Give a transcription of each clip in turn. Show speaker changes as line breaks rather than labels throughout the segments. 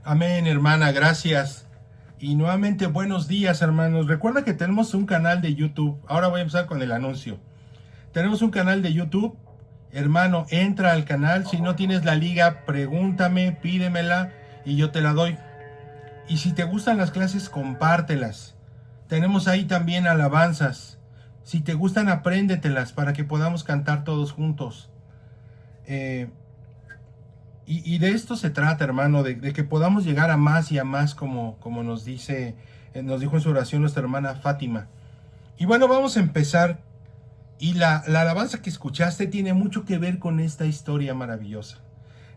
Amén, hermana, gracias. Y nuevamente buenos días, hermanos. Recuerda que tenemos un canal de YouTube. Ahora voy a empezar con el anuncio. Tenemos un canal de YouTube. Hermano, entra al canal. Si no tienes la liga, pregúntame, pídemela y yo te la doy. Y si te gustan las clases, compártelas. Tenemos ahí también alabanzas. Si te gustan, apréndetelas para que podamos cantar todos juntos. Y de esto se trata, hermano, de que podamos llegar a más y a más, como nos dijo en su oración nuestra hermana Fátima. Y bueno, vamos a empezar. Y la alabanza que escuchaste tiene mucho que ver con esta historia maravillosa.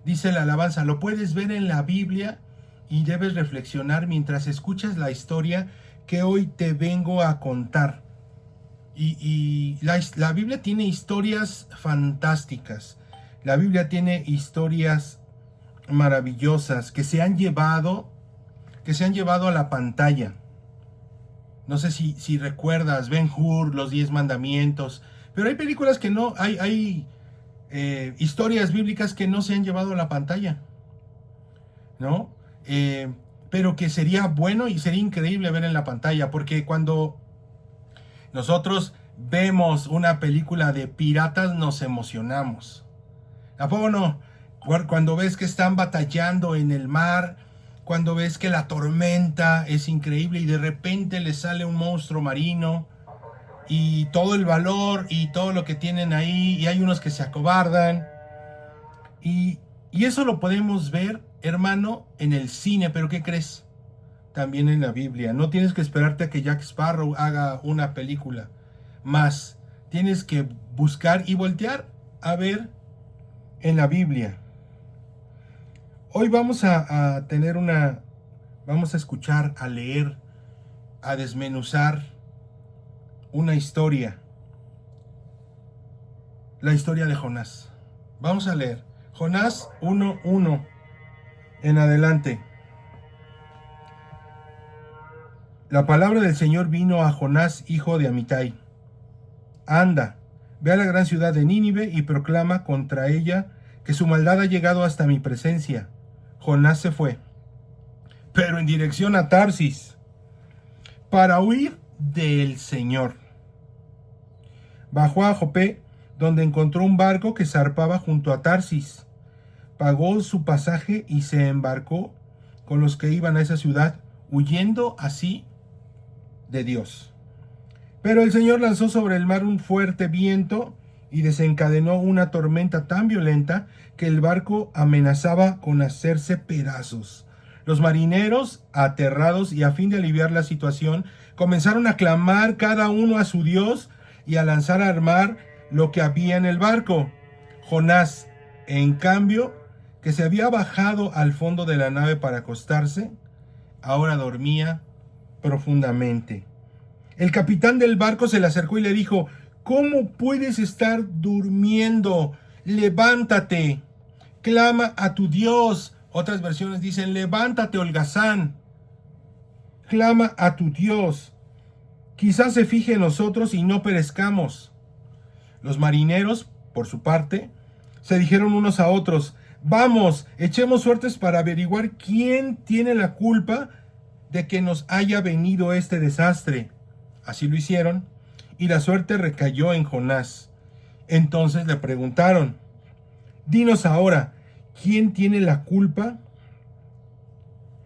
Dice la alabanza: lo puedes ver en la Biblia y debes reflexionar mientras escuchas la historia que hoy te vengo a contar. Y la Biblia tiene historias fantásticas. La Biblia tiene historias maravillosas que se han llevado a la pantalla. No sé si recuerdas Ben-Hur, Los 10 Mandamientos, pero hay películas que no, hay historias bíblicas que no se han llevado a la pantalla, ¿no? Pero que sería bueno y sería increíble ver en la pantalla, porque cuando nosotros vemos una película de piratas nos emocionamos. ¿A poco no? Cuando ves que están batallando en el mar, cuando ves que la tormenta es increíble y de repente les sale un monstruo marino y todo el valor y todo lo que tienen ahí, y hay unos que se acobardan. Y eso lo podemos ver, hermano, en el cine, pero ¿qué crees? También en la Biblia. No tienes que esperarte a que Jack Sparrow haga una película más. Tienes que buscar y voltear a ver en la Biblia. Hoy vamos a escuchar, a leer, a desmenuzar una historia. La historia de Jonás. Vamos a leer Jonás 1:1 en adelante. La palabra del Señor vino a Jonás, hijo de Amitai. Anda, ve a la gran ciudad de Nínive y proclama contra ella que su maldad ha llegado hasta mi presencia. Jonás se fue, pero en dirección a Tarsis, para huir del Señor. Bajó a Jope, donde encontró un barco que zarpaba junto a Tarsis. Pagó su pasaje y se embarcó con los que iban a esa ciudad, huyendo así de Dios. Pero el Señor lanzó sobre el mar un fuerte viento y desencadenó una tormenta tan violenta que el barco amenazaba con hacerse pedazos. Los marineros, aterrados y a fin de aliviar la situación, comenzaron a clamar cada uno a su Dios y a lanzar al mar lo que había en el barco. Jonás, en cambio, que se había bajado al fondo de la nave para acostarse, ahora dormía profundamente. El capitán del barco se le acercó y le dijo: ¿cómo puedes estar durmiendo? Levántate, clama a tu Dios. Otras versiones dicen: levántate, holgazán, clama a tu Dios. Quizás se fije en nosotros y no perezcamos. Los marineros, por su parte, se dijeron unos a otros: vamos, echemos suertes para averiguar quién tiene la culpa de que nos haya venido este desastre. Así lo hicieron, y la suerte recayó en Jonás. Entonces le preguntaron: dinos ahora, ¿quién tiene la culpa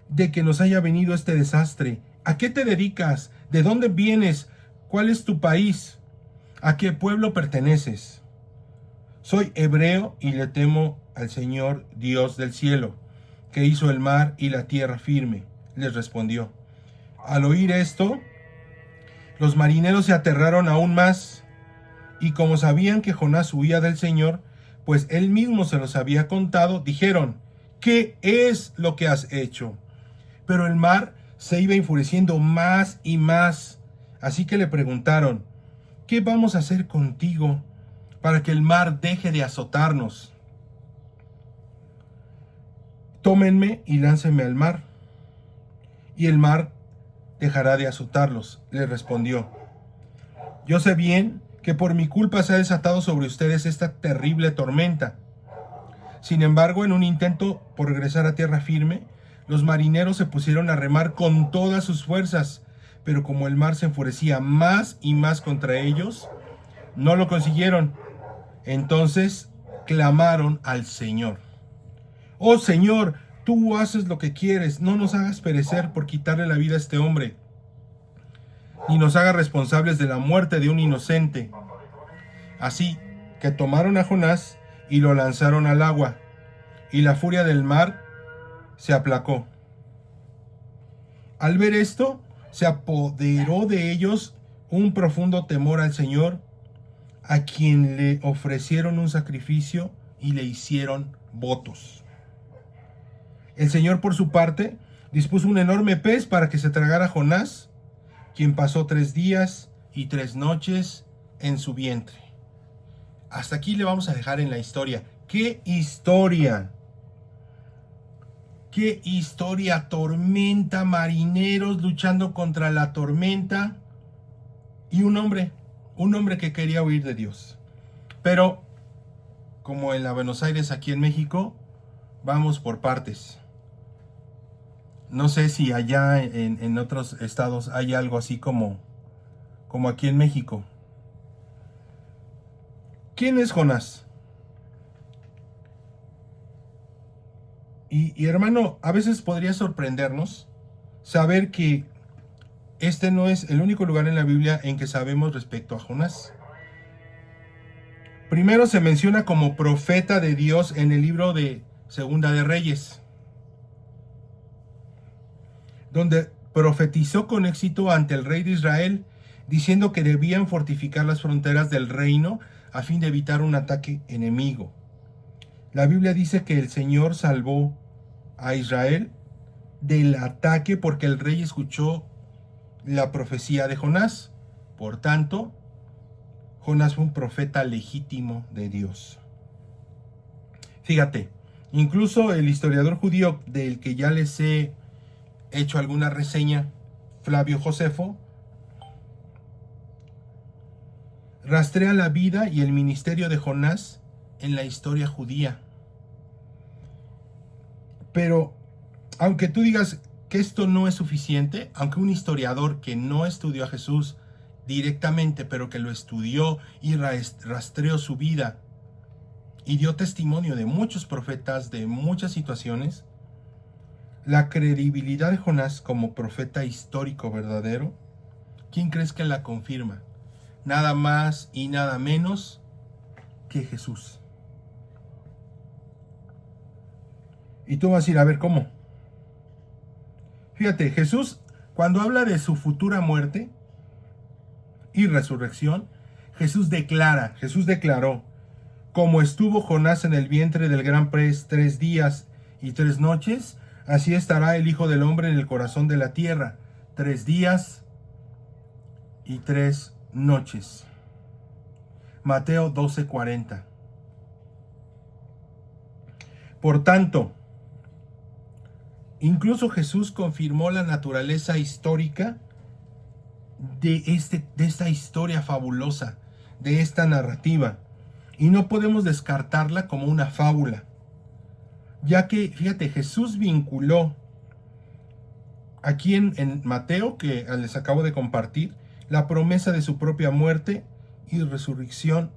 de que nos haya venido este desastre? ¿A qué te dedicas? ¿De dónde vienes? ¿Cuál es tu país? ¿A qué pueblo perteneces? Soy hebreo y le temo al Señor Dios del cielo, que hizo el mar y la tierra firme, les respondió. Al oír esto, los marineros se aterraron aún más, y como sabían que Jonás huía del Señor, pues él mismo se los había contado, dijeron: ¿qué es lo que has hecho? Pero el mar se iba enfureciendo más y más, así que le preguntaron: ¿qué vamos a hacer contigo para que el mar deje de azotarnos? Tómenme y láncenme al mar, y el mar dejará de azotarlos, le respondió. Yo sé bien que por mi culpa se ha desatado sobre ustedes esta terrible tormenta. Sin embargo, en un intento por regresar a tierra firme, Los marineros se pusieron a remar con todas sus fuerzas, pero como el mar se enfurecía más y más contra ellos, no lo consiguieron. Entonces clamaron al Señor: Oh Señor, tú haces lo que quieres, no nos hagas perecer por quitarle la vida a este hombre, ni nos hagas responsables de la muerte de un inocente. Así que tomaron a Jonás y lo lanzaron al agua, y la furia del mar se aplacó. Al ver esto, se apoderó de ellos un profundo temor al Señor, a quien le ofrecieron un sacrificio y le hicieron votos. El Señor, por su parte, dispuso un enorme pez para que se tragara a Jonás, quien pasó 3 días y 3 noches en su vientre. Hasta aquí le vamos a dejar en la historia. ¡Qué historia! ¡Qué historia! Tormenta, marineros luchando contra la tormenta y un hombre que quería huir de Dios. Pero, como en la Buenos Aires, aquí en México, vamos por partes. No sé si allá en otros estados hay algo así como aquí en México. ¿Quién es Jonás? Y hermano, a veces podría sorprendernos saber que este no es el único lugar en la Biblia en que sabemos respecto a Jonás. Primero se menciona como profeta de Dios en el libro de Segunda de Reyes, donde profetizó con éxito ante el rey de Israel, diciendo que debían fortificar las fronteras del reino a fin de evitar un ataque enemigo. La Biblia dice que el Señor salvó a Israel del ataque porque el rey escuchó la profecía de Jonás. Por tanto, Jonás fue un profeta legítimo de Dios. Fíjate, incluso el historiador judío del que ya les he hecho alguna reseña, Flavio Josefo, rastrea la vida y el ministerio de Jonás en la historia judía. Pero, aunque tú digas que esto no es suficiente, aunque un historiador que no estudió a Jesús directamente, pero que lo estudió y rastreó su vida y dio testimonio de muchos profetas, de muchas situaciones, la credibilidad de Jonás como profeta histórico verdadero, ¿quién crees que la confirma? Nada más y nada menos que Jesús. Y tú vas a ir a ver cómo. Fíjate, Jesús, cuando habla de su futura muerte y resurrección, Jesús declaró: como estuvo Jonás en el vientre del gran pez 3 días y 3 noches, así estará el Hijo del Hombre en el corazón de la tierra 3 días y 3 noches. Mateo 12:40. Por tanto, incluso Jesús confirmó la naturaleza histórica de esta historia fabulosa, de esta narrativa. Y no podemos descartarla como una fábula, ya que, fíjate, Jesús vinculó aquí en Mateo, que les acabo de compartir, la promesa de su propia muerte y resurrección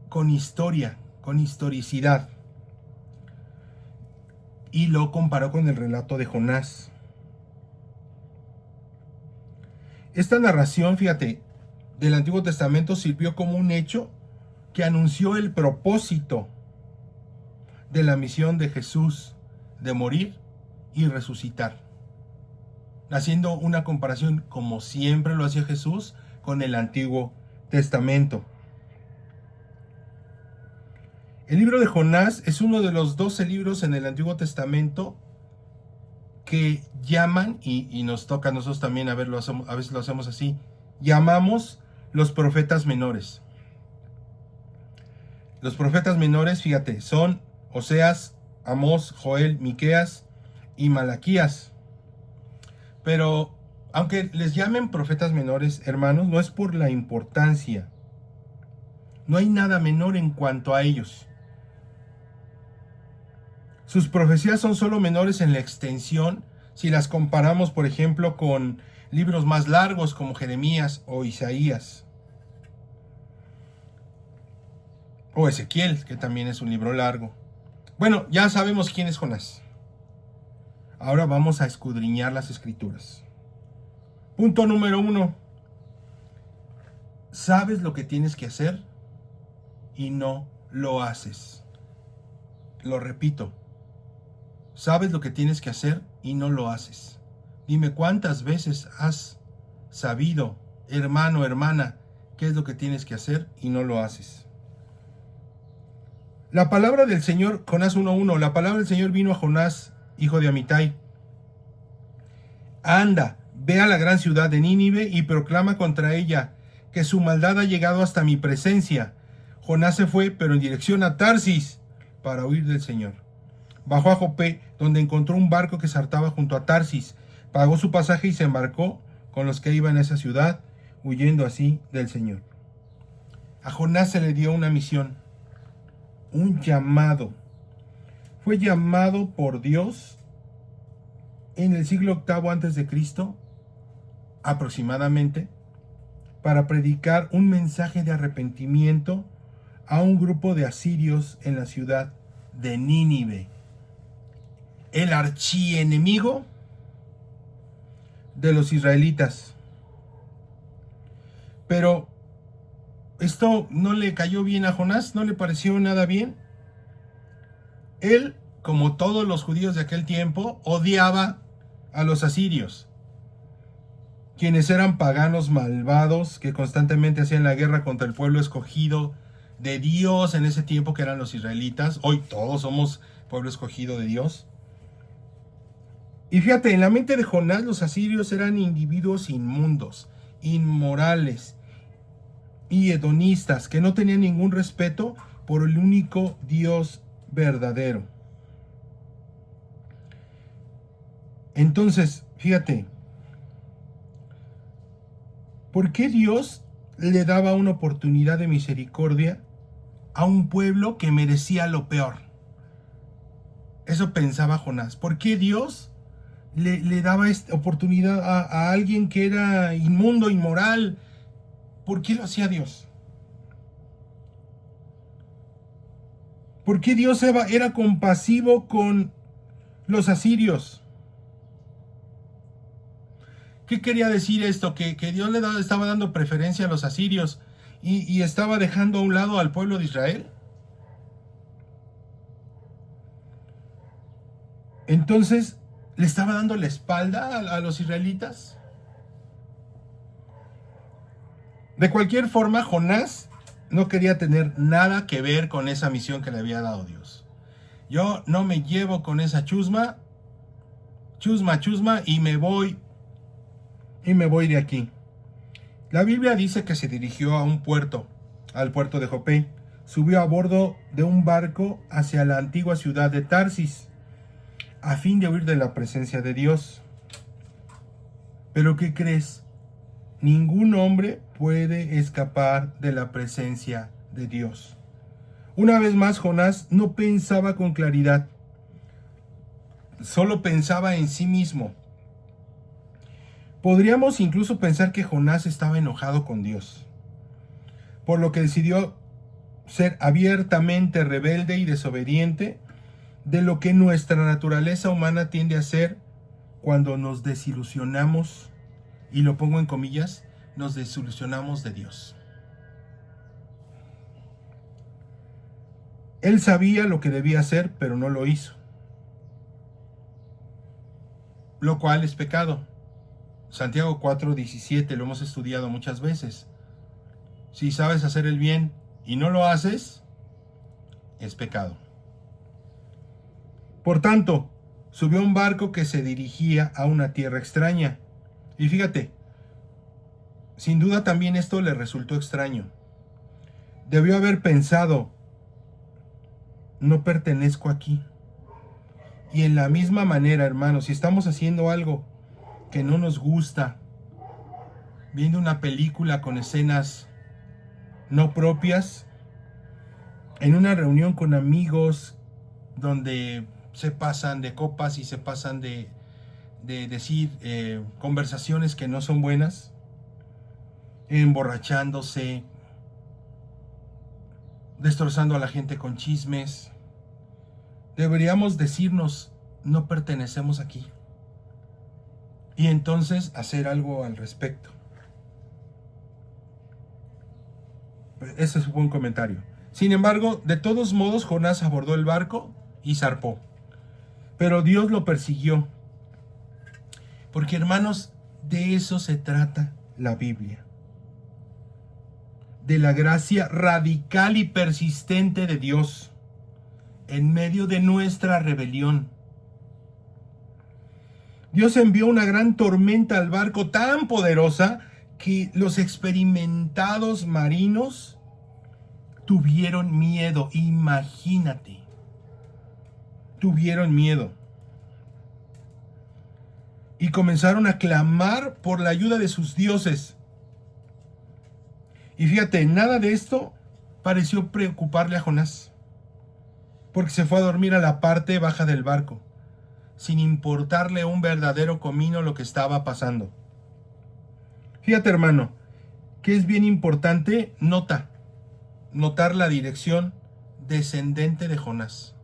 con historia, con historicidad. Y lo comparó con el relato de Jonás. Esta narración, fíjate, del Antiguo Testamento sirvió como un hecho que anunció el propósito de la misión de Jesús de morir y resucitar, haciendo una comparación, como siempre lo hacía Jesús, con el Antiguo Testamento. El libro de Jonás es uno de los 12 libros en el Antiguo Testamento que llaman, y nos toca a nosotros también, a veces lo hacemos así, llamamos los profetas menores. Los profetas menores, fíjate, son Oseas, Amós, Joel, Miqueas y Malaquías. Pero aunque les llamen profetas menores, hermanos, no es por la importancia. No hay nada menor en cuanto a ellos. Sus profecías son solo menores en la extensión si las comparamos, por ejemplo, con libros más largos como Jeremías o Isaías. O Ezequiel, que también es un libro largo. Bueno, ya sabemos quién es Jonás. Ahora vamos a escudriñar las escrituras. Punto número 1. Sabes lo que tienes que hacer y no lo haces. Lo repito. Sabes lo que tienes que hacer y no lo haces. Dime cuántas veces has sabido, hermano, hermana, qué es lo que tienes que hacer y no lo haces. La palabra del Señor, Jonás 1:1, la palabra del Señor vino a Jonás, hijo de Amitai. Anda, ve a la gran ciudad de Nínive y proclama contra ella que su maldad ha llegado hasta mi presencia. Jonás se fue, pero en dirección a Tarsis, para huir del Señor. Bajó a Jope, donde encontró un barco que zarpaba junto a Tarsis. Pagó su pasaje y se embarcó con los que iban a esa ciudad, huyendo así del Señor. A Jonás se le dio una misión, un llamado. Fue llamado por Dios en el siglo VIII antes de Cristo, aproximadamente, para predicar un mensaje de arrepentimiento a un grupo de asirios en la ciudad de Nínive, el archienemigo de los israelitas. Pero esto no le cayó bien a Jonás, no le pareció nada bien. Él, como todos los judíos de aquel tiempo, odiaba a los asirios, quienes eran paganos malvados que constantemente hacían la guerra contra el pueblo escogido de Dios en ese tiempo, que eran los israelitas. Hoy todos somos pueblo escogido de Dios. Y fíjate, en la mente de Jonás los asirios eran individuos inmundos, inmorales y hedonistas, que no tenían ningún respeto por el único Dios verdadero. Entonces, fíjate, ¿por qué Dios le daba una oportunidad de misericordia a un pueblo que merecía lo peor? Eso pensaba Jonás. ¿Por qué Dios le daba esta oportunidad a alguien que era inmundo, inmoral? ¿Por qué lo hacía Dios? ¿Por qué Dios era compasivo con los asirios? ¿Qué quería decir esto? Que Dios estaba dando preferencia a los asirios y estaba dejando a un lado al pueblo de Israel. Entonces, ¿le estaba dando la espalda a los israelitas? De cualquier forma, Jonás no quería tener nada que ver con esa misión que le había dado Dios. Yo no me llevo con esa chusma, y me voy de aquí. La Biblia dice que se dirigió a un puerto, al puerto de Jope. Subió a bordo de un barco hacia la antigua ciudad de Tarsis, a fin de huir de la presencia de Dios. Pero ¿qué crees? Ningún hombre puede escapar de la presencia de Dios. Una vez más, Jonás no pensaba con claridad, solo pensaba en sí mismo. Podríamos incluso pensar que Jonás estaba enojado con Dios, por lo que decidió ser abiertamente rebelde y desobediente, de lo que nuestra naturaleza humana tiende a ser cuando nos desilusionamos, y lo pongo en comillas, nos desilusionamos de Dios. Él sabía lo que debía hacer, pero no lo hizo, lo cual es pecado. Santiago 4:17, lo hemos estudiado muchas veces. Si sabes hacer el bien y no lo haces, es pecado. Por tanto, subió a un barco que se dirigía a una tierra extraña. Y fíjate, sin duda también esto le resultó extraño. Debió haber pensado, no pertenezco aquí. Y en la misma manera, hermanos, si estamos haciendo algo que no nos gusta, viendo una película con escenas no propias, en una reunión con amigos donde se pasan de copas y se pasan de decir conversaciones que no son buenas, emborrachándose, destrozando a la gente con chismes. Deberíamos decirnos, no pertenecemos aquí. Y entonces hacer algo al respecto. Ese es un buen comentario. Sin embargo, de todos modos, Jonás abordó el barco y zarpó. Pero Dios lo persiguió. Porque, hermanos, de eso se trata la Biblia. De la gracia radical y persistente de Dios en medio de nuestra rebelión. Dios envió una gran tormenta al barco tan poderosa que los experimentados marinos tuvieron miedo. Imagínate. Tuvieron miedo. Y comenzaron a clamar por la ayuda de sus dioses. Y fíjate, nada de esto pareció preocuparle a Jonás, porque se fue a dormir a la parte baja del barco, sin importarle un verdadero comino lo que estaba pasando. Fíjate, hermano, que es bien importante notar la dirección descendente de Jonás.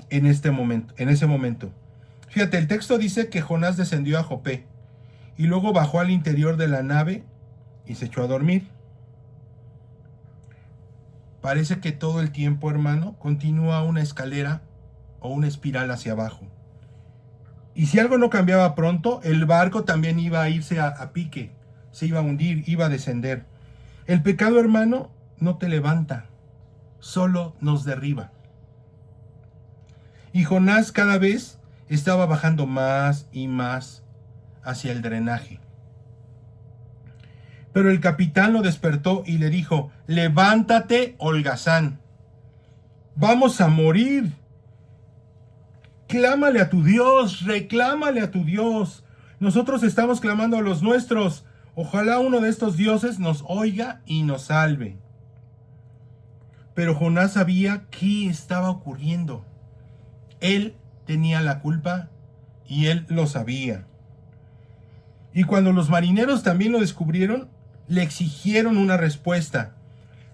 En ese momento. Fíjate, el texto dice que Jonás descendió a Jope y luego bajó al interior de la nave y se echó a dormir. Parece que todo el tiempo, hermano, continúa una escalera o una espiral hacia abajo. Y si algo no cambiaba pronto, el barco también iba a irse a pique, se iba a hundir, iba a descender. El pecado, hermano, no te levanta, solo nos derriba. Y Jonás cada vez estaba bajando más y más hacia el drenaje. Pero el capitán lo despertó y le dijo: levántate, holgazán, vamos a morir. Clámale a tu Dios, reclámale a tu Dios. Nosotros estamos clamando a los nuestros. Ojalá uno de estos dioses nos oiga y nos salve. Pero Jonás sabía qué estaba ocurriendo. Él tenía la culpa y él lo sabía. Y cuando los marineros también lo descubrieron, le exigieron una respuesta.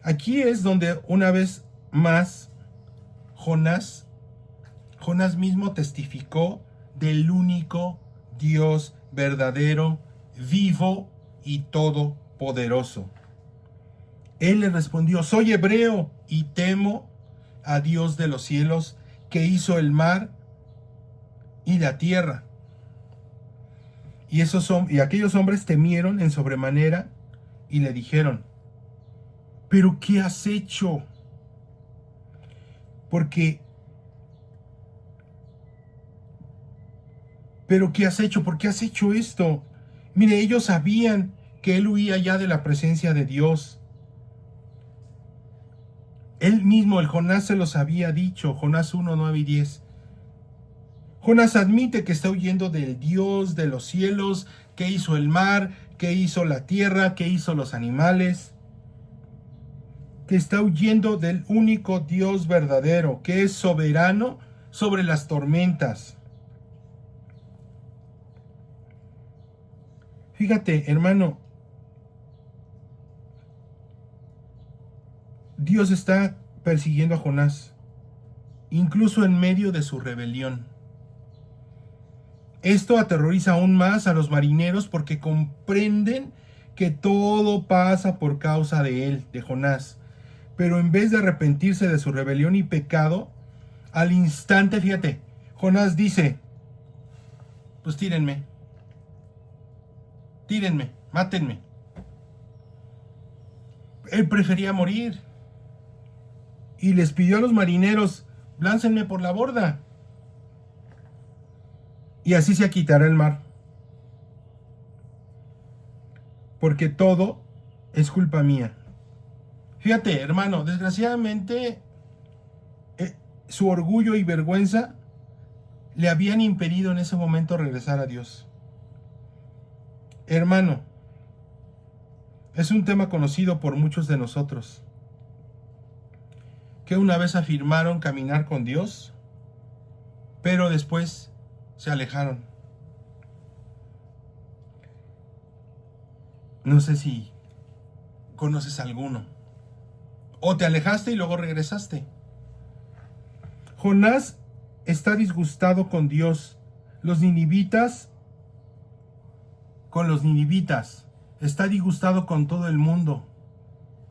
Aquí es donde una vez más Jonás mismo testificó del único Dios verdadero, vivo y todopoderoso. Él le respondió: soy hebreo y temo a Dios de los cielos, que hizo el mar y la tierra. Y aquellos hombres temieron en sobremanera y le dijeron: ¿pero qué has hecho? ¿Pero qué has hecho? ¿Por qué has hecho esto? Mire, ellos sabían que él huía ya de la presencia de Dios. Él mismo, el Jonás, se los había dicho. Jonás 1, 9 y 10. Jonás admite que está huyendo del Dios de los cielos, que hizo el mar, que hizo la tierra, que hizo los animales. Que está huyendo del único Dios verdadero, que es soberano sobre las tormentas. Fíjate, hermano, Dios está persiguiendo a Jonás, incluso en medio de su rebelión. Esto aterroriza aún más a los marineros porque comprenden que todo pasa por causa de él, de Jonás. Pero en vez de arrepentirse de su rebelión y pecado, al instante, fíjate, Jonás dice: pues tírenme, mátenme. Él prefería morir. Y les pidió a los marineros: láncenme por la borda, y así se quitará el mar. Porque todo es culpa mía. Fíjate, hermano, desgraciadamente su orgullo y vergüenza le habían impedido en ese momento regresar a Dios. Hermano, es un tema conocido por muchos de nosotros, que una vez afirmaron caminar con Dios, pero después se alejaron. No sé si conoces alguno. O te alejaste y luego regresaste. Jonás está disgustado con Dios. Los ninivitas, con los ninivitas. Está disgustado con todo el mundo.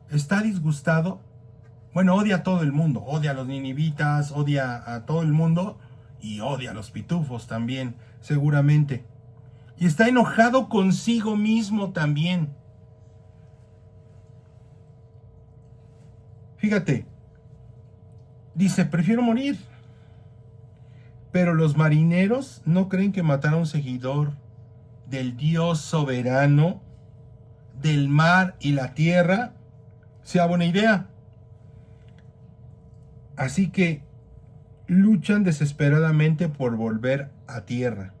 Está disgustado. Bueno, odia a todo el mundo. Odia a los ninivitas, odia a todo el mundo. Y odia a los pitufos también, seguramente. Y está enojado consigo mismo también. Fíjate, dice, prefiero morir. Pero los marineros no creen que matar a un seguidor del Dios soberano, del mar y la tierra, sea buena idea. Así que luchan desesperadamente por volver a tierra,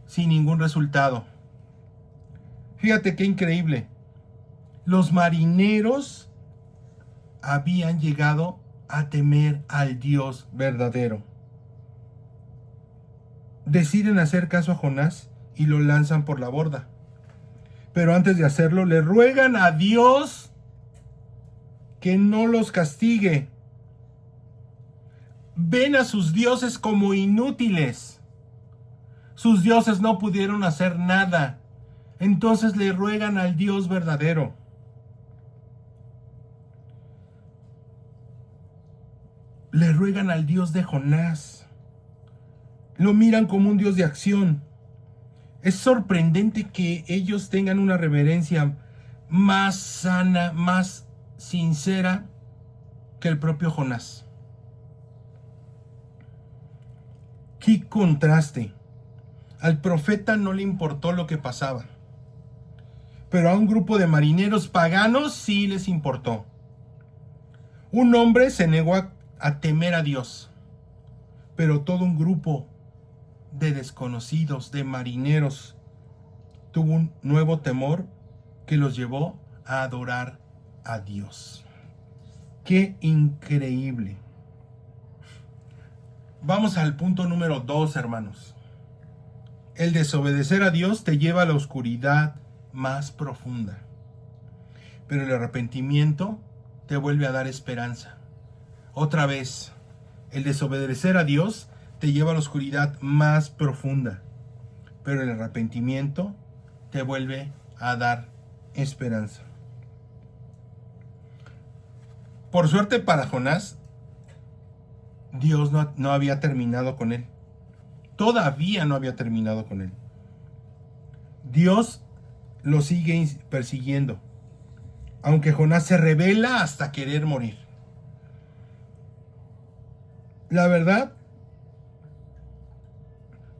sin ningún resultado. Fíjate qué increíble. Los marineros habían llegado a temer al Dios verdadero. Deciden hacer caso a Jonás y lo lanzan por la borda. Pero antes de hacerlo, le ruegan a Dios que no los castigue. Ven a sus dioses como inútiles. Sus dioses no pudieron hacer nada. Entonces le ruegan al Dios verdadero. Le ruegan al Dios de Jonás. Lo miran como un Dios de acción. Es sorprendente que ellos tengan una reverencia más sana, más sincera que el propio Jonás. ¡Qué contraste! Al profeta no le importó lo que pasaba, pero a un grupo de marineros paganos sí les importó. Un hombre se negó a temer a Dios, pero todo un grupo de desconocidos, de marineros, tuvo un nuevo temor que los llevó a adorar a Dios. ¡Qué increíble! Vamos al punto número 2, hermanos. El desobedecer a Dios te lleva a la oscuridad más profunda, pero el arrepentimiento te vuelve a dar esperanza. Otra vez, el desobedecer a Dios te lleva a la oscuridad más profunda, pero el arrepentimiento te vuelve a dar esperanza. Por suerte para Jonás, Dios no había terminado con él. Todavía no había terminado con él. Dios lo sigue persiguiendo, aunque Jonás se rebela hasta querer morir. La verdad,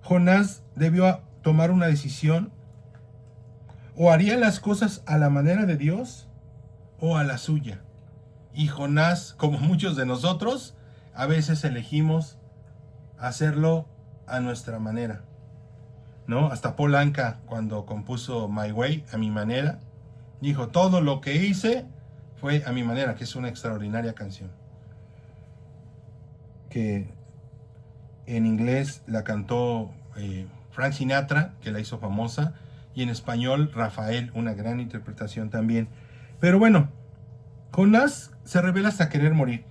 Jonás debió tomar una decisión. O haría las cosas a la manera de Dios o a la suya. Y Jonás, como muchos de nosotros, a veces elegimos hacerlo a nuestra manera, ¿no? Hasta Paul Anka, cuando compuso My Way, a mi manera, dijo, todo lo que hice fue a mi manera, que es una extraordinaria canción. Que en inglés la cantó Frank Sinatra, que la hizo famosa, y en español Rafael, una gran interpretación también. Pero bueno, Jonás se revela hasta querer morir.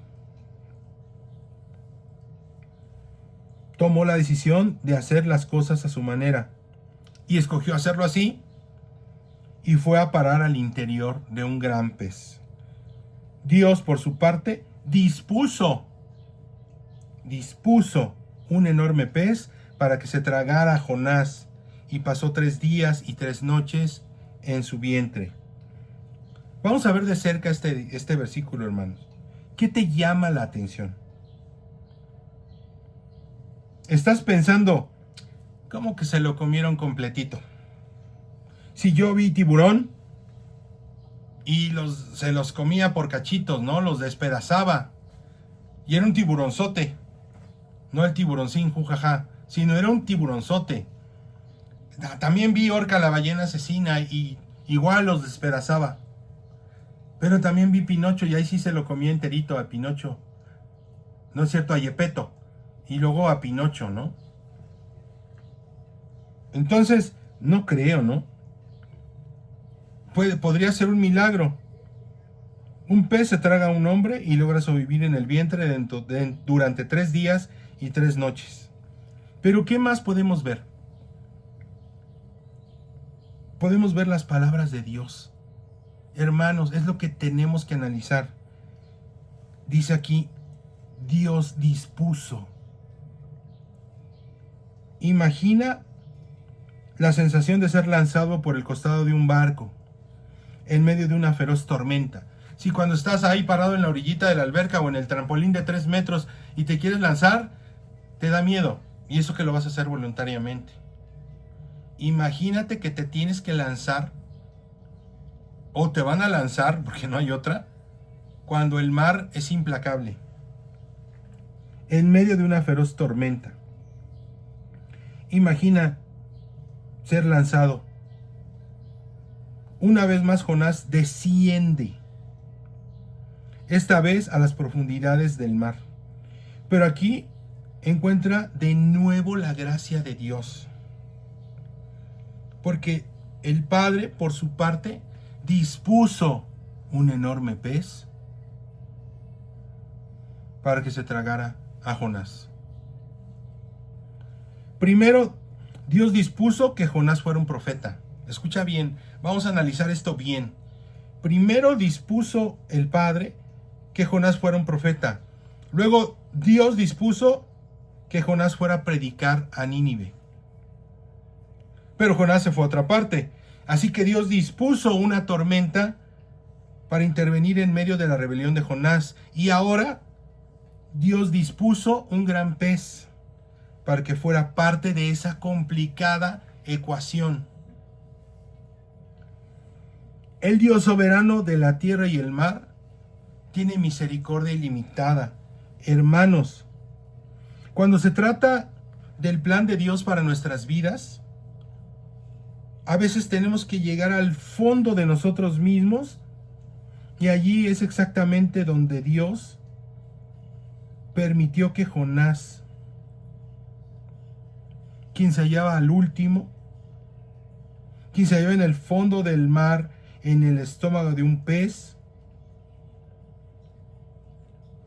Tomó la decisión de hacer las cosas a su manera y escogió hacerlo así, y fue a parar al interior de un gran pez. Dios, por su parte, dispuso un enorme pez para que se tragara a Jonás, y pasó 3 días y 3 noches en su vientre. Vamos a ver de cerca este versículo, hermanos. ¿Qué te llama la atención? Estás pensando, ¿cómo que se lo comieron completito? Si yo vi tiburón y se los comía por cachitos, ¿no? Los despedazaba. Y era un tiburonzote. No el tiburoncín, jujaja, sino era un tiburonzote. También vi Orca, la ballena asesina, y igual los despedazaba. Pero también vi Pinocho y ahí sí se lo comía enterito a Pinocho. ¿No es cierto? A Gepetto. Y luego a Pinocho, ¿no? Entonces, no creo, ¿no? Podría ser un milagro. Un pez se traga a un hombre y logra sobrevivir en el vientre durante 3 días y 3 noches. Pero ¿qué más podemos ver? Podemos ver las palabras de Dios. Hermanos, es lo que tenemos que analizar. Dice aquí, Dios dispuso. Imagina la sensación de ser lanzado por el costado de un barco, en medio de una feroz tormenta. Si cuando estás ahí parado en la orillita de la alberca o en el trampolín de 3 metros y te quieres lanzar, te da miedo. Y eso que lo vas a hacer voluntariamente. Imagínate que te tienes que lanzar, o te van a lanzar, porque no hay otra, cuando el mar es implacable, en medio de una feroz tormenta. Imagina ser lanzado. Una vez más Jonás desciende, esta vez a las profundidades del mar. Pero aquí encuentra de nuevo la gracia de Dios. Porque el Padre, por su parte, dispuso un enorme pez para que se tragara a Jonás. Primero, Dios dispuso que Jonás fuera un profeta. Escucha bien, vamos a analizar esto bien. Primero dispuso el Padre que Jonás fuera un profeta. Luego Dios dispuso que Jonás fuera a predicar a Nínive. Pero Jonás se fue a otra parte. Así que Dios dispuso una tormenta para intervenir en medio de la rebelión de Jonás. Y ahora Dios dispuso un gran pez para que fuera parte de esa complicada ecuación. El Dios soberano de la tierra y el mar tiene misericordia ilimitada. Hermanos, cuando se trata del plan de Dios para nuestras vidas, a veces tenemos que llegar al fondo de nosotros mismos, y allí es exactamente donde Dios permitió que Jonás, quien se hallaba al último, quien se hallaba en el fondo del mar, en el estómago de un pez,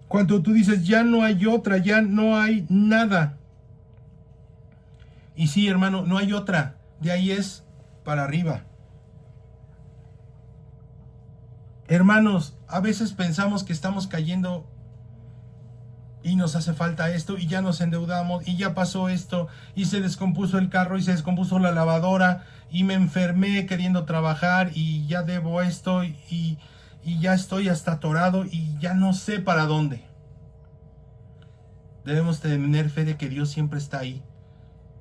cuando tú dices ya no hay otra, ya no hay nada. Y sí, hermano, no hay otra. De ahí es para arriba. Hermanos, a veces pensamos que estamos cayendo y nos hace falta esto y ya nos endeudamos y ya pasó esto y se descompuso el carro y se descompuso la lavadora y me enfermé queriendo trabajar y ya debo esto y ya estoy hasta atorado y ya no sé para dónde. Debemos tener fe de que Dios siempre está ahí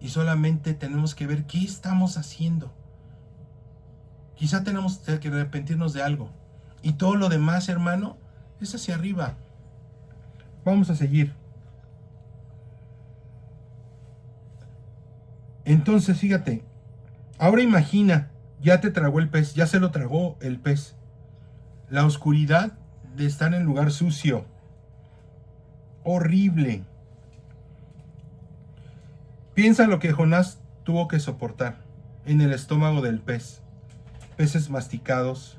y solamente tenemos que ver qué estamos haciendo. Quizá tenemos que arrepentirnos de algo y todo lo demás, hermano, es hacia arriba. Vamos a seguir. Entonces, fíjate, ahora imagina, ya te tragó el pez, ya se lo tragó el pez. La oscuridad de estar en lugar sucio, horrible. Piensa lo que Jonás tuvo que soportar en el estómago del pez. Peces masticados.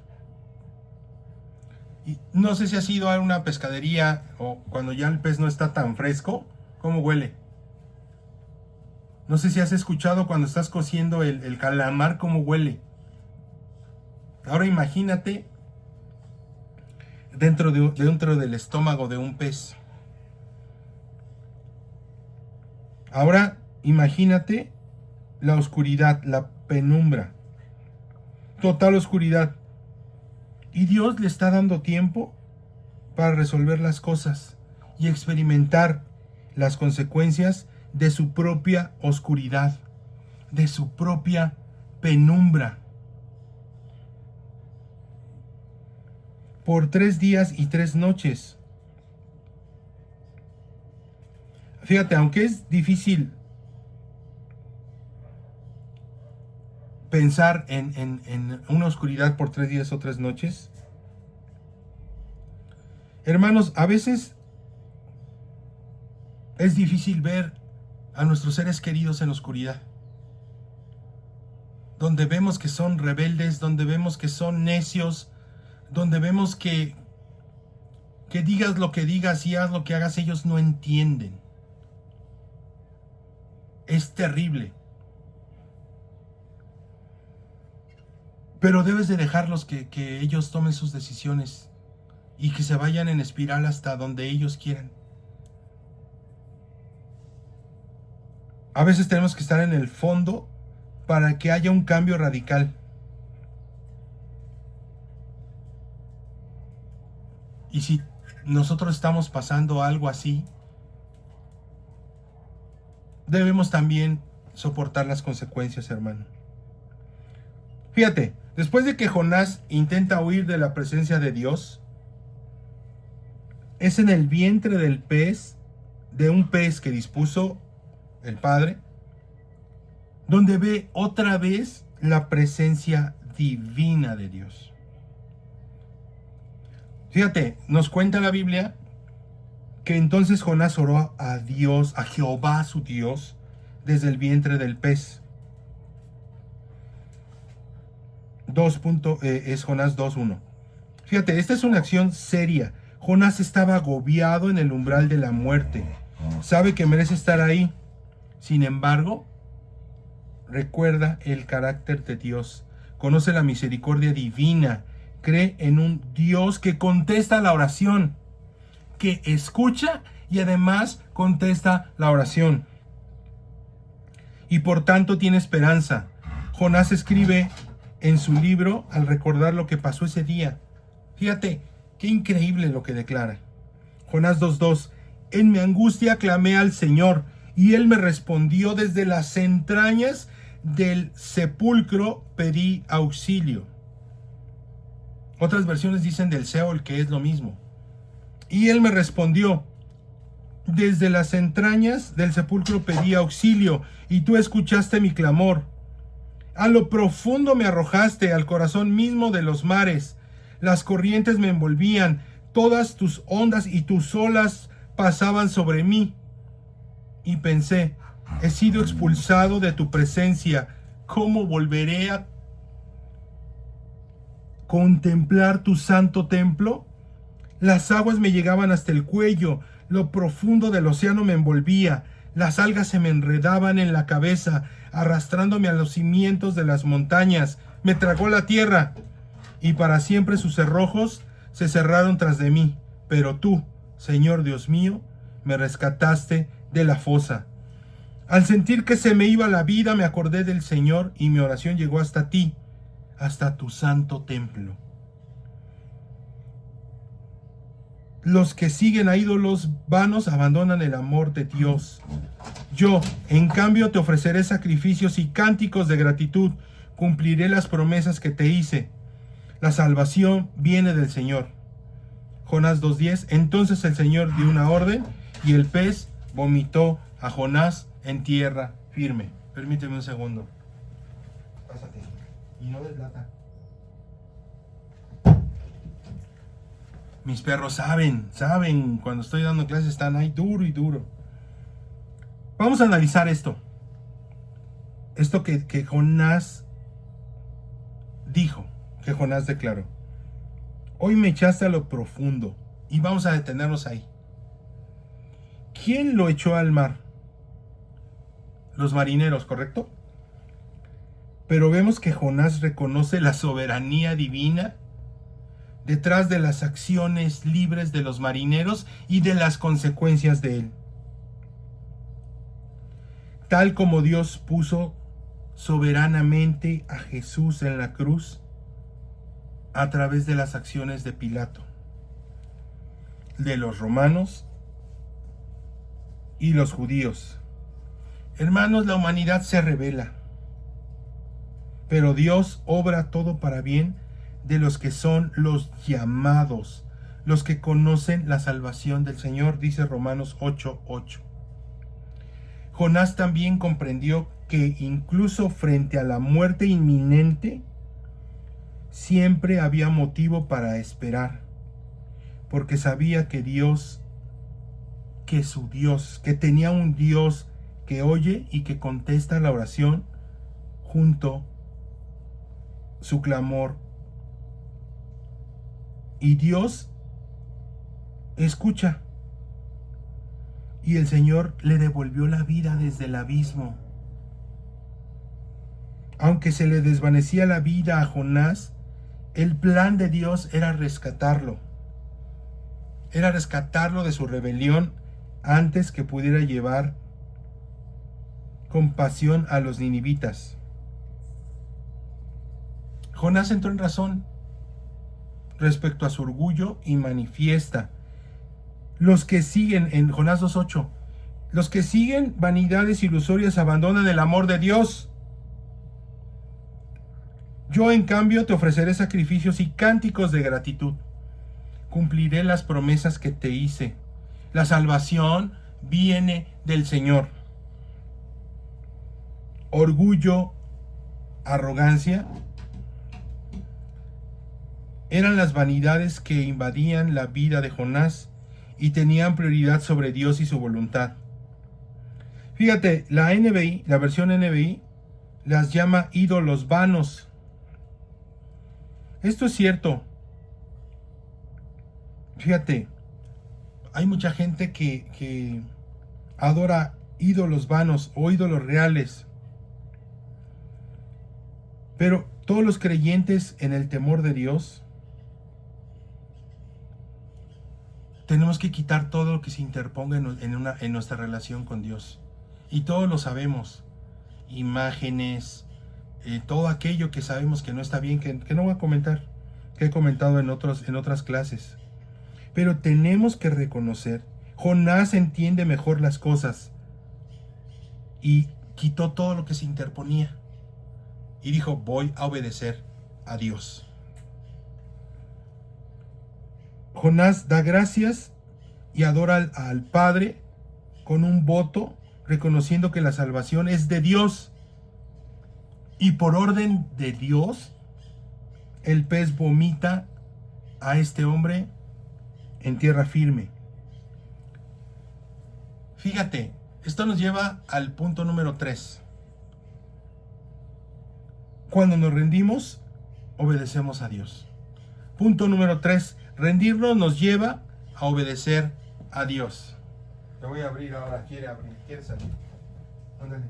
Y no sé si has ido a una pescadería o cuando ya el pez no está tan fresco, ¿cómo huele? No sé si has escuchado cuando estás cociendo el calamar, ¿cómo huele? Ahora imagínate dentro del estómago de un pez. Ahora imagínate la oscuridad, la penumbra, total oscuridad. Y Dios le está dando tiempo para resolver las cosas y experimentar las consecuencias de su propia oscuridad, de su propia penumbra. Por 3 días y 3 noches. Fíjate, aunque es difícil pensar en una oscuridad por 3 días o 3 noches, Hermanos, a veces es difícil ver a nuestros seres queridos en la oscuridad, donde vemos que son rebeldes, donde vemos que son necios, donde vemos que digas lo que digas y haz lo que hagas, ellos no entienden. Es terrible. Pero debes de dejarlos que ellos tomen sus decisiones y que se vayan en espiral hasta donde ellos quieran. A veces tenemos que estar en el fondo para que haya un cambio radical. Y si nosotros estamos pasando algo así, debemos también soportar las consecuencias, hermano. Fíjate, después de que Jonás intenta huir de la presencia de Dios, es en el vientre del pez, de un pez que dispuso el Padre, donde ve otra vez la presencia divina de Dios. Fíjate, nos cuenta la Biblia que entonces Jonás oró a Dios, a Jehová su Dios, desde el vientre del pez. Es Jonás 2:1. Fíjate, esta es una acción seria. Jonás estaba agobiado en el umbral de la muerte. Sabe que merece estar ahí. Sin embargo, recuerda el carácter de Dios. Conoce la misericordia divina. Cree en un Dios que contesta la oración, que escucha y además contesta la oración. Y por tanto tiene esperanza. Jonás escribe en su libro al recordar lo que pasó ese día. Fíjate, qué increíble lo que declara. Jonás 2:2. En mi angustia clamé al Señor, y Él me respondió. Desde las entrañas del sepulcro pedí auxilio. Otras versiones dicen del Seol, que es lo mismo. Y Él me respondió. Desde las entrañas del sepulcro pedí auxilio, y tú escuchaste mi clamor. A lo profundo me arrojaste, al corazón mismo de los mares. Las corrientes me envolvían, todas tus ondas y tus olas pasaban sobre mí. Y pensé, he sido expulsado de tu presencia. ¿Cómo volveré a contemplar tu santo templo? Las aguas me llegaban hasta el cuello, lo profundo del océano me envolvía, las algas se me enredaban en la cabeza, arrastrándome a los cimientos de las montañas. Me tragó la tierra, y para siempre sus cerrojos se cerraron tras de mí. Pero tú, Señor Dios mío, me rescataste de la fosa. Al sentir que se me iba la vida, me acordé del Señor, y mi oración llegó hasta ti, hasta tu santo templo. Los que siguen a ídolos vanos abandonan el amor de Dios. Yo, en cambio, te ofreceré sacrificios y cánticos de gratitud. Cumpliré las promesas que te hice. La salvación viene del Señor. Jonás 2:10. Entonces el Señor dio una orden, y el pez vomitó a Jonás en tierra firme. Permíteme un segundo. Pásate. Y no deslata. Mis perros saben, cuando estoy dando clases están ahí duro y duro. Vamos a analizar esto. Esto que Jonás dijo, que Jonás declaró. Hoy me echaste a lo profundo, y vamos a detenernos ahí. ¿Quién lo echó al mar? Los marineros, ¿correcto? Pero vemos que Jonás reconoce la soberanía divina detrás de las acciones libres de los marineros y de las consecuencias de él. Tal como Dios puso soberanamente a Jesús en la cruz a través de las acciones de Pilato, de los romanos y los judíos. Hermanos, la humanidad se rebela, pero Dios obra todo para bien de los que son los llamados, los que conocen la salvación del Señor, dice Romanos 8:8. Jonás también comprendió que incluso frente a la muerte inminente, siempre había motivo para esperar, porque sabía que su Dios, que tenía un Dios que oye y que contesta la oración junto su clamor. Y Dios escucha. Y el Señor le devolvió la vida desde el abismo. Aunque se le desvanecía la vida a Jonás, el plan de Dios era rescatarlo. Era rescatarlo de su rebelión antes que pudiera llevar compasión a los ninivitas. Jonás entró en razón respecto a su orgullo y manifiesta. Los que siguen, en Jonás 2:8, los que siguen vanidades ilusorias abandonan el amor de Dios. Yo, en cambio, te ofreceré sacrificios y cánticos de gratitud. Cumpliré las promesas que te hice. La salvación viene del Señor. Orgullo, arrogancia, eran las vanidades que invadían la vida de Jonás y tenían prioridad sobre Dios y su voluntad. Fíjate, la NBI, la versión NBI, las llama ídolos vanos. Esto es cierto. Fíjate, hay mucha gente que adora ídolos vanos o ídolos reales. Pero todos los creyentes en el temor de Dios tenemos que quitar todo lo que se interponga en nuestra relación con Dios. Y todos lo sabemos. Imágenes, todo aquello que sabemos que no está bien, que no voy a comentar, que he comentado en otras clases. Pero tenemos que reconocer, Jonás entiende mejor las cosas y quitó todo lo que se interponía. Y dijo, voy a obedecer a Dios. Jonás da gracias y adora al Padre con un voto, reconociendo que la salvación es de Dios. Y por orden de Dios, el pez vomita a este hombre en tierra firme. Fíjate, esto nos lleva al punto número 3. Cuando nos rendimos, obedecemos a Dios. Punto número 3. Rendirnos nos lleva a obedecer a Dios. Te voy a abrir ahora. Quiere salir. Ándale.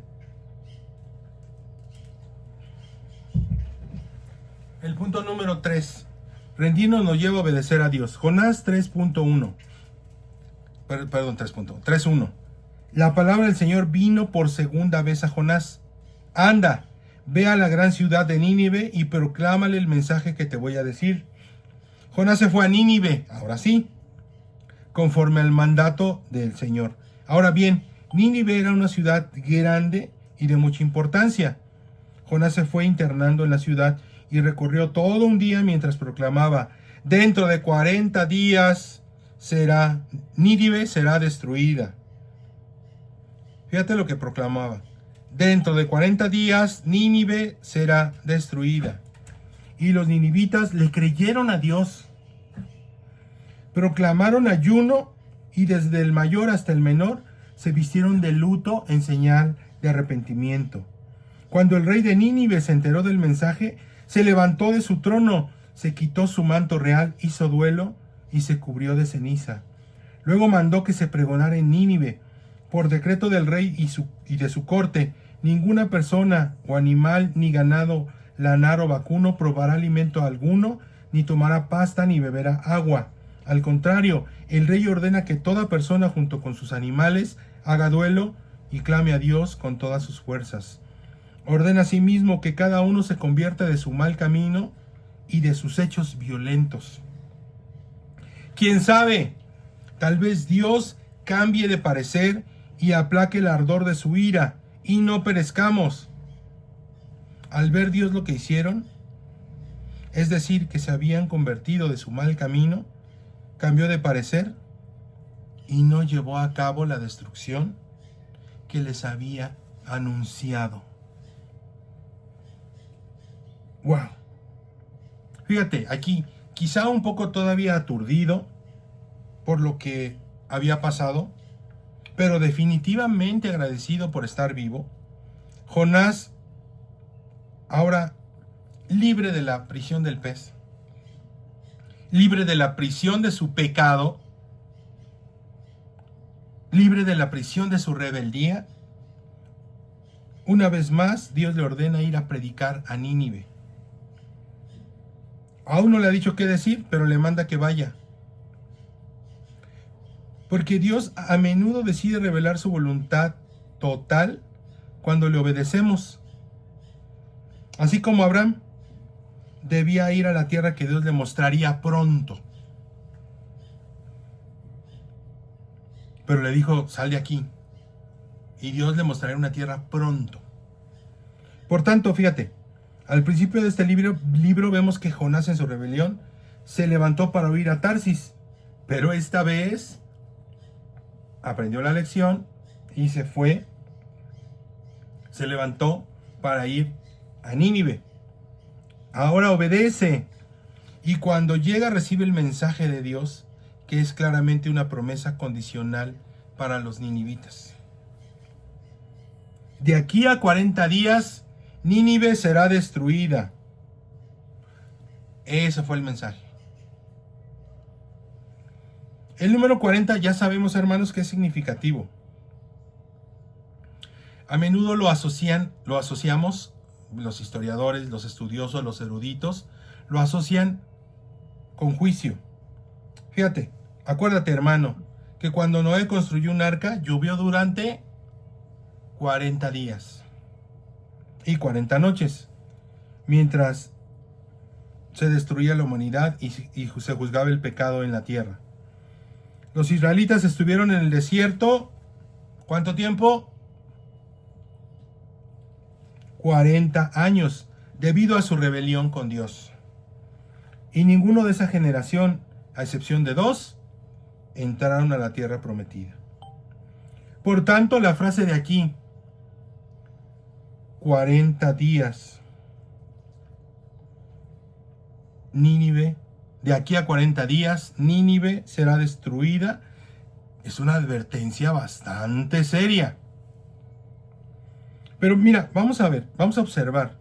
El punto número 3. Rendirnos nos lleva a obedecer a Dios. Jonás 3.1. Perdón, 3.1. La palabra del Señor vino por segunda vez a Jonás. Anda, ve a la gran ciudad de Nínive y proclámale el mensaje que te voy a decir. Jonás se fue a Nínive, ahora sí, conforme al mandato del Señor. Ahora bien, Nínive era una ciudad grande y de mucha importancia. Jonás se fue internando en la ciudad y recorrió todo un día mientras proclamaba, dentro de 40 días Nínive será destruida. Fíjate lo que proclamaba. Dentro de 40 días Nínive será destruida. Y los ninivitas le creyeron a Dios. Proclamaron ayuno y desde el mayor hasta el menor se vistieron de luto en señal de arrepentimiento. Cuando el rey de Nínive se enteró del mensaje, se levantó de su trono, se quitó su manto real, hizo duelo y se cubrió de ceniza. Luego mandó que se pregonara en Nínive, por decreto del rey y de su corte, ninguna persona o animal ni ganado lanar o vacuno probará alimento alguno, ni tomará pasta ni beberá agua. Al contrario, el rey ordena que toda persona junto con sus animales haga duelo y clame a Dios con todas sus fuerzas. Ordena asimismo que cada uno se convierta de su mal camino y de sus hechos violentos. ¿Quién sabe? Tal vez Dios cambie de parecer y aplaque el ardor de su ira y no perezcamos. Al ver Dios lo que hicieron, es decir, que se habían convertido de su mal camino, cambió de parecer y no llevó a cabo la destrucción que les había anunciado. ¡Wow! Fíjate, aquí, quizá un poco todavía aturdido, por lo que había pasado, pero definitivamente agradecido por estar vivo. Jonás, ahora libre de la prisión del pez, libre de la prisión de su pecado, libre de la prisión de su rebeldía, una vez más Dios le ordena ir a predicar a Nínive. Aún no le ha dicho qué decir, pero le manda que vaya. Porque Dios a menudo decide revelar su voluntad total cuando le obedecemos. Así como Abraham debía ir a la tierra que Dios le mostraría pronto. Pero le dijo, sal de aquí. Y Dios le mostrará una tierra pronto. Por tanto, fíjate, al principio de este libro vemos que Jonás en su rebelión se levantó para huir a Tarsis. Pero esta vez aprendió la lección y se fue, se levantó para ir a Nínive. Ahora obedece y cuando llega recibe el mensaje de Dios, que es claramente una promesa condicional para los ninivitas. De aquí a 40 días, Nínive será destruida. Ese fue el mensaje. El número 40 ya sabemos, hermanos, que es significativo. A menudo lo asociamos, los historiadores, los estudiosos, los eruditos, lo asocian con juicio. Fíjate, acuérdate, hermano, que cuando Noé construyó un arca, llovió durante 40 días y 40 noches, mientras se destruía la humanidad y se juzgaba el pecado en la tierra. Los israelitas estuvieron en el desierto, ¿cuánto tiempo? 40 años, debido a su rebelión con Dios. Y ninguno de esa generación, a excepción de 2, entraron a la tierra prometida. Por tanto, la frase de aquí, 40 días, Nínive, de aquí a 40 días, Nínive será destruida, es una advertencia bastante seria. Pero mira, vamos a ver, vamos a observar.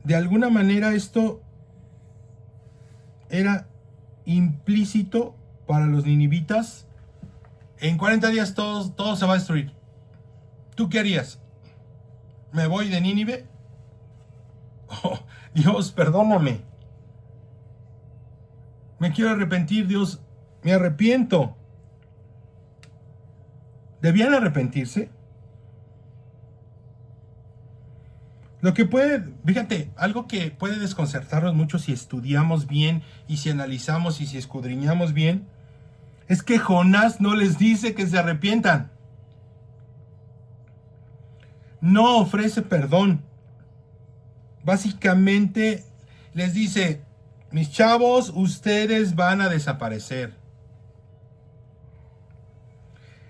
De alguna manera esto era implícito para los ninivitas. En 40 días todo se va a destruir. ¿Tú qué harías? ¿Me voy de Nínive? Oh, Dios, perdóname. Me quiero arrepentir, Dios. Me arrepiento. ¿Debían arrepentirse? Lo que puede, fíjate, algo que puede desconcertarnos mucho si estudiamos bien y si analizamos y si escudriñamos bien, es que Jonás no les dice que se arrepientan. No ofrece perdón. Básicamente les dice, mis chavos, ustedes van a desaparecer.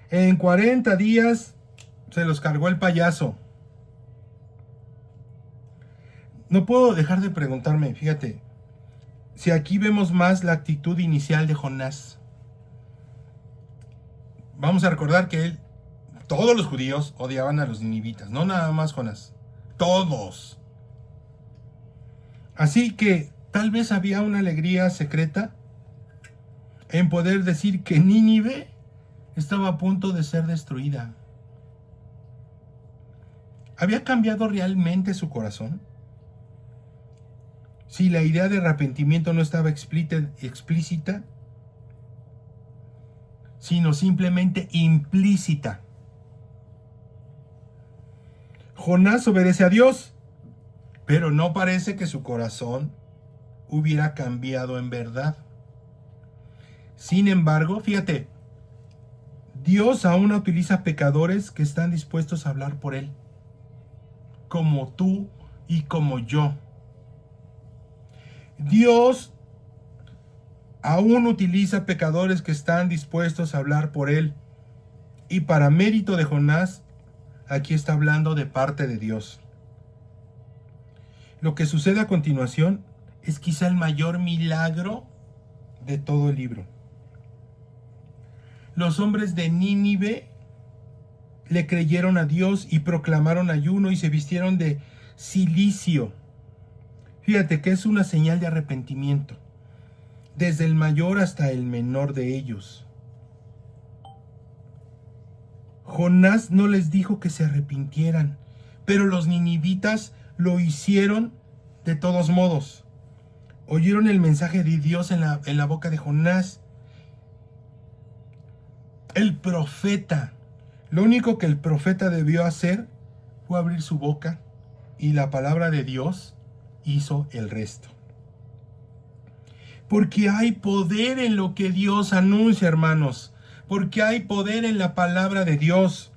En 40 días se los cargó el payaso. No puedo dejar de preguntarme, fíjate, si aquí vemos más la actitud inicial de Jonás. Vamos a recordar que todos los judíos odiaban a los ninivitas, no nada más Jonás, todos. Así que tal vez había una alegría secreta en poder decir que Nínive estaba a punto de ser destruida. ¿Había cambiado realmente su corazón? Si la idea de arrepentimiento no estaba explícita, sino simplemente implícita. Jonás obedece a Dios, pero no parece que su corazón hubiera cambiado en verdad. Sin embargo, fíjate, Dios aún utiliza pecadores que están dispuestos a hablar por Él, como tú y como yo. Dios aún utiliza pecadores que están dispuestos a hablar por Él. Y para mérito de Jonás, aquí está hablando de parte de Dios. Lo que sucede a continuación es quizá el mayor milagro de todo el libro. Los hombres de Nínive le creyeron a Dios y proclamaron ayuno y se vistieron de cilicio. Fíjate que es una señal de arrepentimiento, desde el mayor hasta el menor de ellos. Jonás no les dijo que se arrepintieran, pero los ninivitas lo hicieron de todos modos. Oyeron el mensaje de Dios en la boca de Jonás. El profeta, lo único que el profeta debió hacer fue abrir su boca y la palabra de Dios hizo el resto. Porque hay poder en lo que Dios anuncia, hermanos. Porque hay poder en la palabra de Dios.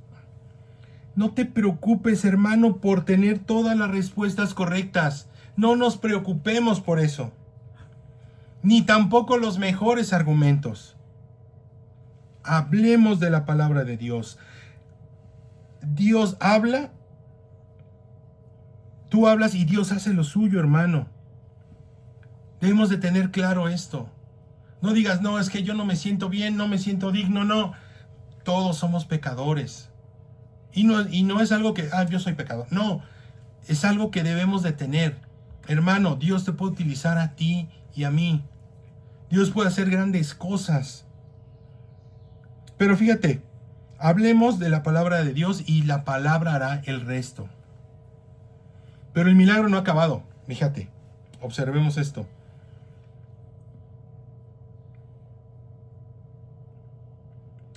No te preocupes, hermano, por tener todas las respuestas correctas. No nos preocupemos por eso. Ni tampoco los mejores argumentos. Hablemos de la palabra de Dios. Dios habla, tú hablas y Dios hace lo suyo, hermano. Debemos de tener claro esto. No digas, no, es que yo no me siento bien, no me siento digno, no. Todos somos pecadores. Y no es algo que, yo soy pecador. No, es algo que debemos de tener. Hermano, Dios te puede utilizar a ti y a mí. Dios puede hacer grandes cosas. Pero fíjate, hablemos de la palabra de Dios y la palabra hará el resto. Pero el milagro no ha acabado. Fíjate, observemos esto.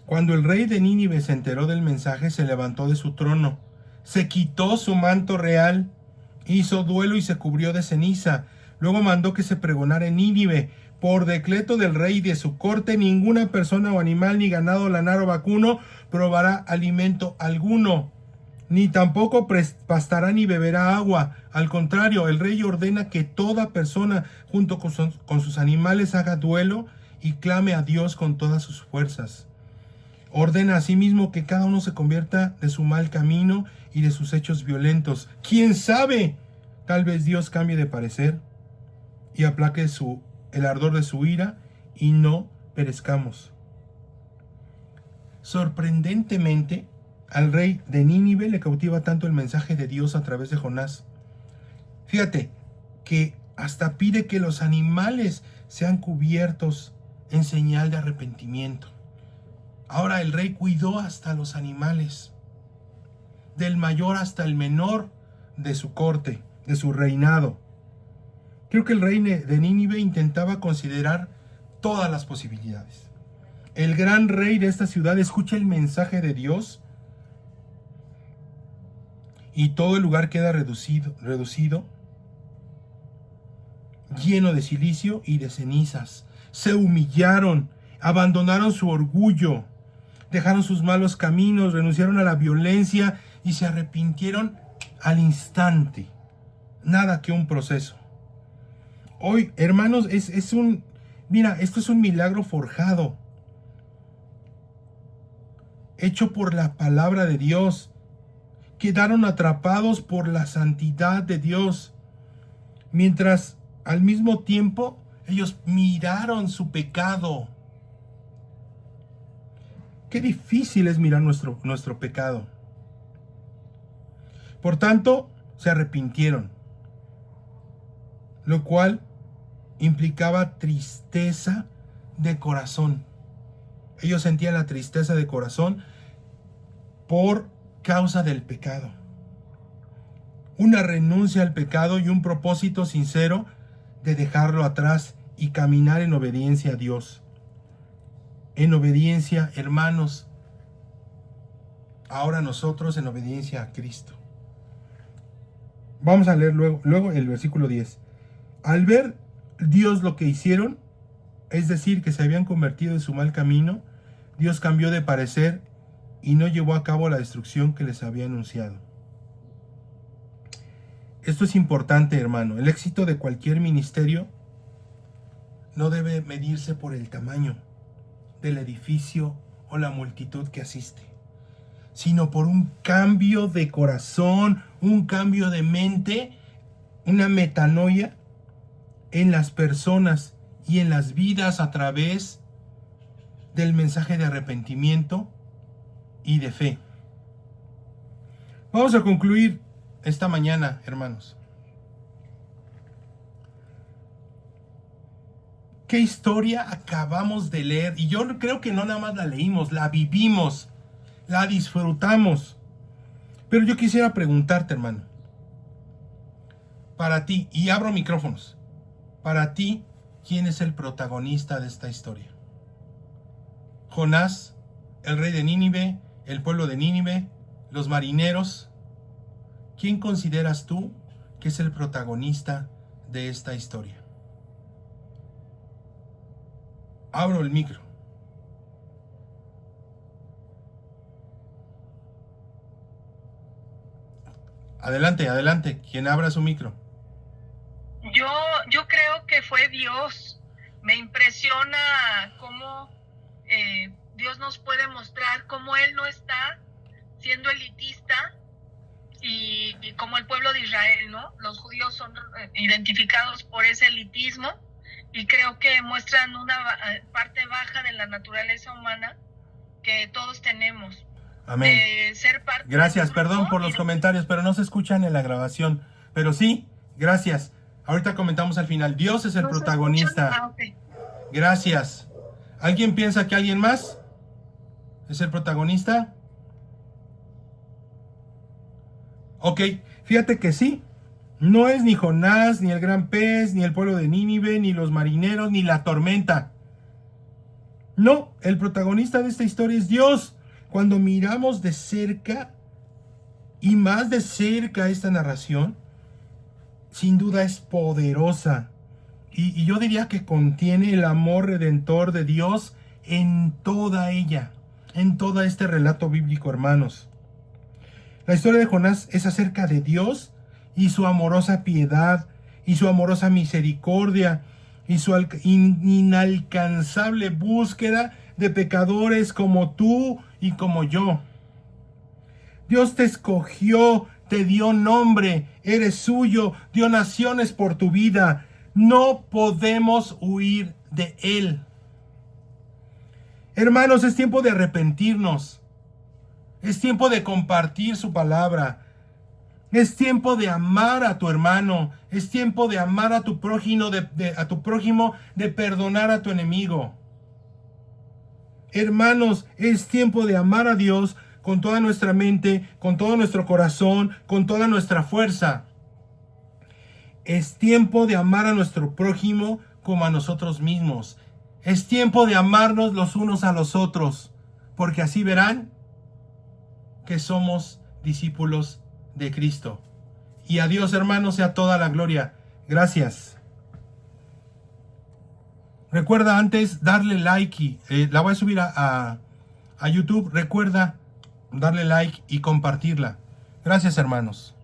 Cuando el rey de Nínive se enteró del mensaje, se levantó de su trono, se quitó su manto real, hizo duelo y se cubrió de ceniza. Luego mandó que se pregonara en Nínive: por decreto del rey y de su corte, ninguna persona o animal, ni ganado, lanar o vacuno, probará alimento alguno, ni tampoco pastará ni beberá agua. Al contrario, el rey ordena que toda persona, junto con sus animales, haga duelo y clame a Dios con todas sus fuerzas. Ordena asimismo que cada uno se convierta de su mal camino y de sus hechos violentos. ¿Quién sabe? Tal vez Dios cambie de parecer y aplaque el ardor de su ira y no perezcamos. Sorprendentemente, al rey de Nínive le cautiva tanto el mensaje de Dios a través de Jonás. Fíjate que hasta pide que los animales sean cubiertos en señal de arrepentimiento. Ahora el rey cuidó hasta los animales, del mayor hasta el menor de su corte, de su reinado. Creo que el rey de Nínive intentaba considerar todas las posibilidades. El gran rey de esta ciudad escucha el mensaje de Dios y todo el lugar queda reducido, lleno de cilicio y de cenizas. Se humillaron, abandonaron su orgullo, dejaron sus malos caminos, renunciaron a la violencia y se arrepintieron al instante. Nada que un proceso. Hoy, hermanos, mira, esto es un milagro forjado, hecho por la palabra de Dios. Quedaron atrapados por la santidad de Dios, mientras al mismo tiempo ellos miraron su pecado. Qué difícil es mirar nuestro pecado. Por tanto, se arrepintieron, lo cual implicaba tristeza de corazón. Ellos sentían la tristeza de corazón por causa del pecado. Una renuncia al pecado y un propósito sincero de dejarlo atrás y caminar en obediencia a Dios. En obediencia, hermanos, ahora nosotros en obediencia a Cristo. Vamos a leer luego el versículo 10. Al ver Dios lo que hicieron, es decir, que se habían convertido en su mal camino, Dios cambió de parecer y no llevó a cabo la destrucción que les había anunciado. Esto es importante, hermano. El éxito de cualquier ministerio no debe medirse por el tamaño del edificio o la multitud que asiste, sino por un cambio de corazón, un cambio de mente, una metanoia en las personas y en las vidas a través del mensaje de arrepentimiento y de fe. Vamos a concluir esta mañana, hermanos. ¿Qué historia acabamos de leer? Y yo creo que no nada más la leímos, la vivimos, la disfrutamos. Pero yo quisiera preguntarte, hermano, para ti, y abro micrófonos, para ti, ¿quién es el protagonista de esta historia? ¿Jonás, el rey de Nínive, el pueblo de Nínive, los marineros? ¿Quién consideras tú que es el protagonista de esta historia? Abro el micro. Adelante, adelante, quien abra su micro.
Yo creo que fue Dios. Me impresiona cómo Dios nos puede mostrar cómo Él no está siendo elitista y como el pueblo de Israel, ¿no? Los judíos son identificados por ese elitismo y creo que muestran una parte baja de la naturaleza humana que todos tenemos.
Amén.
Ser parte
gracias, perdón por los comentarios, pero no se escuchan en la grabación. Pero sí, gracias. Ahorita comentamos al final. Dios es el protagonista.
Okay.
Gracias. ¿Alguien piensa que alguien más es el protagonista? Ok, fíjate que sí. No es ni Jonás, ni el gran pez, ni el pueblo de Nínive, ni los marineros, ni la tormenta. No, el protagonista de esta historia es Dios. Cuando miramos de cerca, y más de cerca esta narración, sin duda es poderosa. Y yo diría que contiene el amor redentor de Dios en toda ella, en todo este relato bíblico, hermanos. La historia de Jonás es acerca de Dios y su amorosa piedad, y su amorosa misericordia, y su inalcanzable búsqueda de pecadores como tú y como yo. Dios te escogió, te dio nombre, eres suyo, dio naciones por tu vida. No podemos huir de Él. Hermanos, es tiempo de arrepentirnos. Es tiempo de compartir su palabra. Es tiempo de amar a tu hermano. Es tiempo de amar a tu prójimo, de perdonar a tu enemigo. Hermanos, es tiempo de amar a Dios con toda nuestra mente, con todo nuestro corazón, con toda nuestra fuerza. Es tiempo de amar a nuestro prójimo como a nosotros mismos. Es tiempo de amarnos los unos a los otros, porque así verán que somos discípulos de Cristo. Y a Dios, hermanos, sea toda la gloria. Gracias. Recuerda antes darle like, la voy a subir a YouTube. Recuerda darle like y compartirla. Gracias, hermanos.